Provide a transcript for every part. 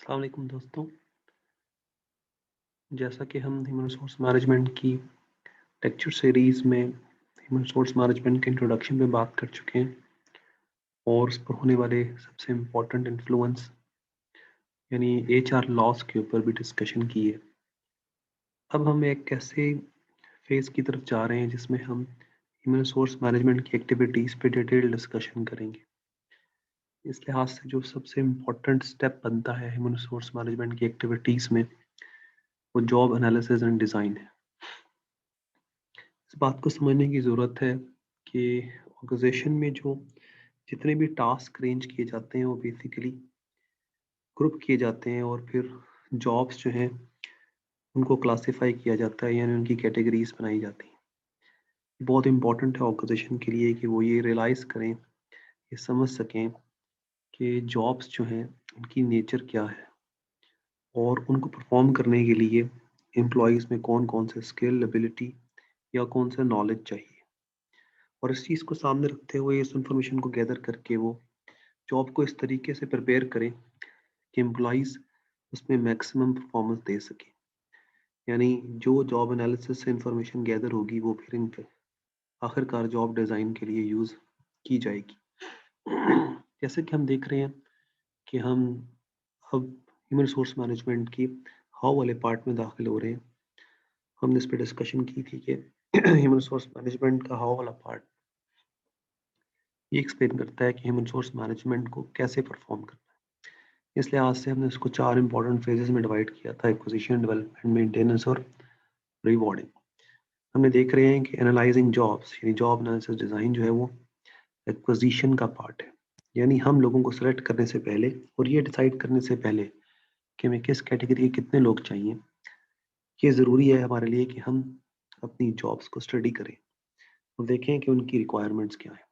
अस्सलाम वालेकुम दोस्तों। जैसा कि हम ह्यूमन रिसोर्स मैनेजमेंट की लेक्चर सीरीज़ में ह्यूमन रिसोर्स मैनेजमेंट के इंट्रोडक्शन पे बात कर चुके हैं और उस पर होने वाले सबसे इम्पोर्टेंट इन्फ्लुएंस यानी एचआर लॉस के ऊपर भी डिस्कशन की है। अब हम एक ऐसे फेज़ की तरफ जा रहे हैं जिसमें हम ह्यूमन रिसोर्स मैनेजमेंट की एक्टिविटीज़ पे डिटेल डिस्कशन करेंगे। इस लिहाज से जो सबसे इम्पोर्टेंट स्टेप बनता है ह्यूमन रिसोर्स मैनेजमेंट की एक्टिविटीज़ में, वो जॉब एनालिसिस एंड डिज़ाइन है। इस बात को समझने की ज़रूरत है कि ऑर्गेनाइजेशन में जो जितने भी टास्क अरेंज किए जाते हैं वो बेसिकली ग्रुप किए जाते हैं और फिर जॉब्स जो हैं उनको क्लासिफाई किया जाता है यानी उनकी कैटेगरीज बनाई जाती हैं। बहुत इंपॉर्टेंट है ऑर्गेनाइजेशन के लिए कि वो ये रियलाइज़ करें, ये समझ सकें कि जॉब्स जो हैं उनकी नेचर क्या है और उनको परफॉर्म करने के लिए एम्प्लॉयज़ में कौन कौन से स्किल एबिलिटी या कौन सा नॉलेज चाहिए। और इस चीज़ को सामने रखते हुए इस इंफॉर्मेशन को गैदर करके वो जॉब को इस तरीके से प्रिपेयर करें कि एम्प्लॉइज़ उसमें मैक्सिमम परफॉर्मेंस दे सकें। यानी जो जॉब एनालिसिस से इंफॉर्मेशन गैदर होगी वो फिर इन आखिरकार जॉब डिज़ाइन के लिए यूज़ की जाएगी। जैसे कि हम देख रहे हैं कि हम अब ह्यूमन रिसोर्स मैनेजमेंट की हाउ वाले पार्ट में दाखिल हो रहे हैं। हमने इस पे डिस्कशन की थी कि ह्यूमन रिसोर्स मैनेजमेंट का हाउ वाला पार्ट ये एक्सप्लेन करता है कि ह्यूमन रिसोर्स मैनेजमेंट को कैसे परफॉर्म करना है। इस लिहाज से हमने इसको 4 इंपॉर्टेंट फेजेस में डिवाइड किया था: एक्विजिशन, डेवलपमेंट, मेंटेनेंस और रिवॉर्डिंग। हमने देख रहे हैं कि एनालाइजिंग जॉब्स यानी जॉब एनालिसिस डिज़ाइन जो है वो एक्विजिशन का पार्ट है। यानी हम लोगों को सेलेक्ट करने से पहले और ये डिसाइड करने से पहले कि हमें किस कैटेगरी के कितने लोग चाहिए, ये ज़रूरी है हमारे लिए कि हम अपनी जॉब्स को स्टडी करें और देखें कि उनकी रिक्वायरमेंट्स क्या है।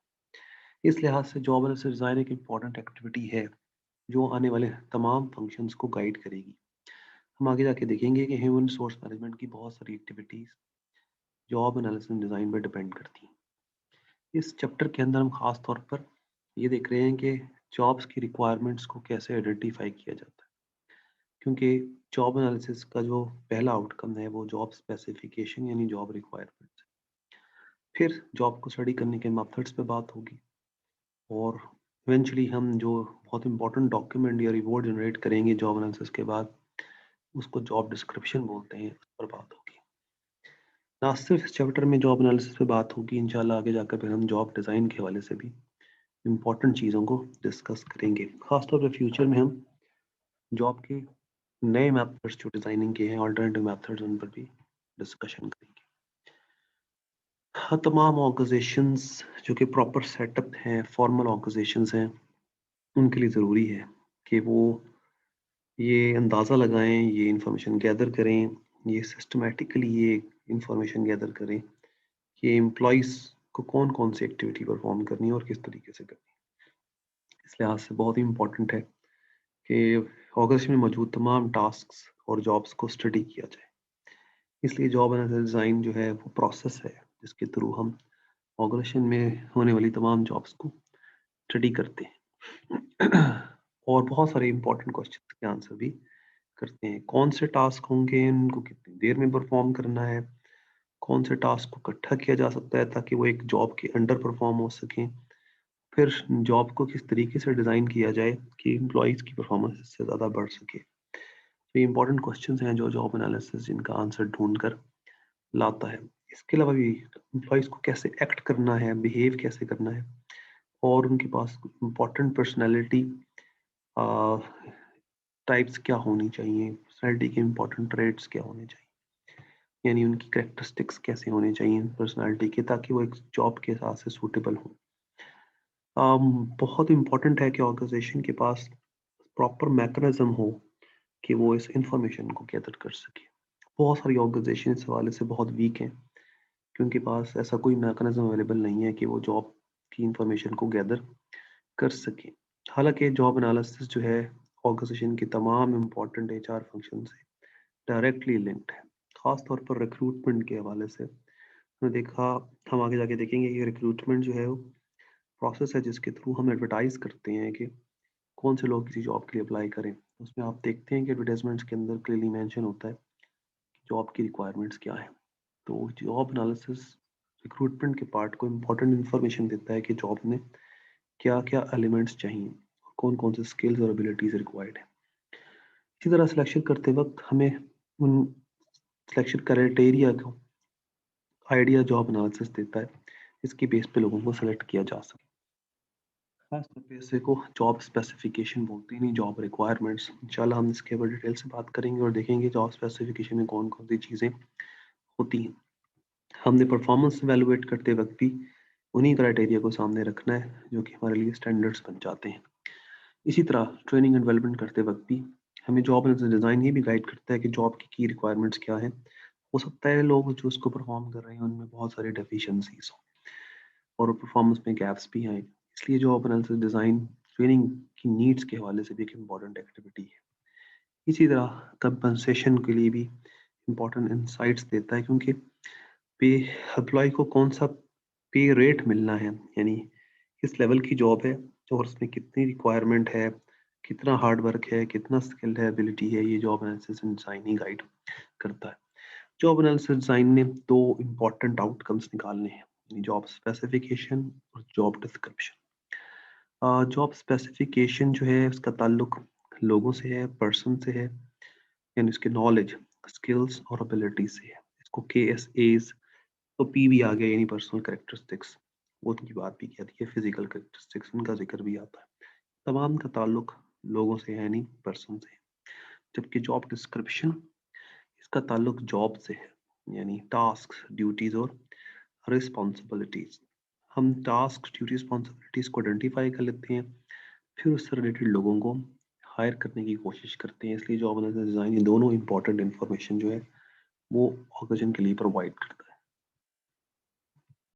इस लिहाज से जॉब एनालिसिस डिज़ाइन एक इम्पॉर्टेंट एक्टिविटी है जो आने वाले तमाम फंक्शंस को गाइड करेगी। हम आगे जाके देखेंगे कि ह्यूमन रिसोर्स मैनेजमेंट की बहुत सारी एक्टिविटीज़ जॉब एनालिसिस डिज़ाइन पर डिपेंड करती हैं। इस चैप्टर के अंदर हम खास तौर पर ये देख रहे हैं कि जॉब्स की रिक्वायरमेंट्स को कैसे आइडेंटिफाई किया जाता है, क्योंकि जॉब एनालिसिस का जो पहला आउटकम है वो जॉब स्पेसिफिकेशन यानी जॉब रिक्वायरमेंट्स। फिर जॉब को स्टडी करने के मेथड्स पे बात होगी और इवेंचुअली हम जो बहुत इंपॉर्टेंट डॉक्यूमेंट या रिपोर्ट जनरेट करेंगे जॉब एनालिसिस के बाद, उसको जॉब डिस्क्रिप्शन बोलते हैं, उस पर बात होगी। ना सिर्फ इस चैप्टर में जॉब एनालिसिस पे बात होगी, इंशाल्लाह आगे जाकर फिर हम जॉब डिज़ाइन के हवाले से भी इम्पोर्टेंट चीज़ों को डिस्कस करेंगे। खासतौर पर फ्यूचर में हम जॉब के नए मेथड्स जो डिज़ाइनिंग के हैं, अल्टरनेटिव मेथड्स, उन पर भी डिस्कशन करेंगे। हाँ, तमाम ऑर्गेनाइजेशंस जो कि प्रॉपर सेटअप हैं, फॉर्मल ऑर्गेनाइजेशंस हैं, उनके लिए ज़रूरी है कि वो ये अंदाज़ा लगाएँ, ये इन्फॉर्मेशन गैदर करें, ये सिस्टमैटिकली ये इन्फॉर्मेशन गैदर करें कि एम्प्लॉइज़ को कौन-कौन सी एक्टिविटी परफ़ॉर्म करनी है और किस तरीके से करनी है। इस लिहाज से बहुत ही इम्पोर्टेंट है कि ऑर्गेनाइजेशन में मौजूद तमाम टास्क्स और जॉब्स को स्टडी किया जाए। इसलिए जॉब एनालिसिस डिज़ाइन जो है वो प्रोसेस है जिसके थ्रू हम ऑर्गेनाइजेशन में होने वाली तमाम जॉब्स को स्टडी करते हैं और बहुत सारे इम्पोर्टेंट क्वेश्चंस के आंसर भी करते हैं। कौन से टास्क होंगे, उनको कितनी देर में परफॉर्म करना है, कौन से टास्क को इकट्ठा किया जा सकता है ताकि वो एक जॉब के अंडर परफॉर्म हो सकें, फिर जॉब को किस तरीके से डिज़ाइन किया जाए कि एम्प्लॉइज़ की परफॉर्मेंस इससे ज़्यादा बढ़ सके। तो ये इंपॉर्टेंट क्वेश्चंस हैं जो जॉब एनालिसिस जिनका आंसर ढूंढ कर लाता है। इसके अलावा भी एम्प्लॉइज़ को कैसे एक्ट करना है, बिहेव कैसे करना है और उनके पास इम्पोर्टेंट पर्सनैलिटी टाइप्स क्या होनी चाहिए, पर्सनैलिटी के इम्पोर्टेंट ट्रेड्स क्या होने चाहिए, यानी उनकी कैरेक्टरिस्टिक्स कैसे होने चाहिए पर्सनैलिटी के ताकि वो एक जॉब के हिसाब से सूटेबल हों। बहुत इम्पोर्टेंट है कि ऑर्गेनाइजेशन के पास प्रॉपर मैकेनिज्म हो कि वो इस इंफॉर्मेशन को गैदर कर सके। बहुत सारी ऑर्गेनाइजेशन इस हवाले से बहुत वीक हैं कि उनके पास ऐसा कोई मैकेनिज्म अवेलेबल नहीं है कि वो जॉब की इंफॉर्मेशन को गैदर कर सकें। हालांकि जॉब एनालिसिस जो है ऑर्गेनाइजेशन की तमाम इम्पोर्टेंट एचआर फंक्शन से डायरेक्टली लिंक्ड है। खास तौर पर रिक्रूटमेंट के हवाले से हमने देखा, हम आगे जाके देखेंगे कि रिक्रूटमेंट जो है वो प्रोसेस है जिसके थ्रू हम एडवर्टाइज करते हैं कि कौन से लोग किसी जॉब के लिए अप्लाई करें, उसमें आप देखते हैं कि एडवर्टाइजमेंट्स के अंदर क्लियरली मेंशन होता है कि जॉब की रिक्वायरमेंट्स क्या है। तो जॉब एनालिसिस रिक्रूटमेंट के पार्ट को इम्पोर्टेंट इन्फॉर्मेशन देता है कि जॉब में क्या क्या एलिमेंट्स चाहिए, कौन कौन से स्किल्स और एबिलिटीज रिक्वायर्ड है। इसी तरह सिलेक्शन करते वक्त हमें उन सिलेक्शन क्राइटेरिया को आइडिया जॉब एनालिसिस देता है, इसकी बेस पे लोगों को सेलेक्ट किया जा सके। खास तौर पे इसे को जॉब स्पेसिफिकेशन बोलते हैं, नहीं जॉब रिक्वायरमेंट्स। इंशाल्लाह हम इसके ऊपर डिटेल से बात करेंगे और देखेंगे जॉब स्पेसिफिकेशन में कौन कौन सी चीज़ें होती हैं। हमने परफॉर्मेंस एवेलुएट करते वक्त भी उन्हीं क्राइटेरिया को सामने रखना है जो कि हमारे लिए स्टैंडर्ड्स बन जाते हैं। इसी तरह ट्रेनिंग एंड डेवलपमेंट करते वक्त भी हमें जॉब डिज़ाइन ये भी गाइड करता है कि जॉब की रिक्वायरमेंट्स क्या है। हो सकता है लोग जो उसको परफॉर्म कर रहे हैं उनमें बहुत सारी डेफिशिएंसीज हो और परफॉर्मेंस में गैप्स भी आए, इसलिए जॉब एनालिसिस डिज़ाइन ट्रेनिंग की नीड्स के हवाले से भी एक इम्पॉर्टेंट एक्टिविटी है। इसी तरह कंपनसेशन के लिए भी इम्पॉर्टेंट इंसाइट्स देता है, क्योंकि पे एम्प्लॉय को कौन सा पे रेट मिलना है, यानी किस लेवल की जॉब है और उसमें कितनी रिक्वायरमेंट है, कितना हार्ड वर्क है, कितना स्किल है, एबिलिटी है, ये job analysis and design he guide करता है। जॉब एनालिसिस डिज़ाइन ने दो इम्पॉर्टेंट आउटकम्स निकालने हैं, जॉब स्पेसिफिकेशन और जॉब डिस्क्रिप्शन। जॉब स्पेसिफिकेशन जो है उसका ताल्लुक लोगों से है, पर्सन से है, यानी उसके नॉलेज, स्किल्स और एबिलिटी से है। इसको KSAs तो P भी आ गया, यानी पर्सनल कैरेक्टरिस्टिक्स, वो उनकी बात भी की जाती है। फिजिकल कैरेक्टरिस्टिक्स उनका जिक्र भी आता है। तमाम का ताल्लुक लोगों से है, यानी पर्सन से है। जबकि जॉब डिस्क्रिप्शन, इसका ताल्लुक जॉब से है, यानी टास्क, ड्यूटीज और रिस्पॉन्सिबिलिटीज। हम टास्क, ड्यूटी, रिस्पॉन्सिबिलिटीज को आइडेंटिफाई कर लेते हैं, फिर उससे रिलेटेड लोगों को हायर करने की कोशिश करते हैं। इसलिए जॉब एनालिसिस डिज़ाइन ये दोनों इंपॉर्टेंट इन्फॉर्मेशन जो है वो ऑर्गेनाइजेशन के लिए प्रोवाइड करता है।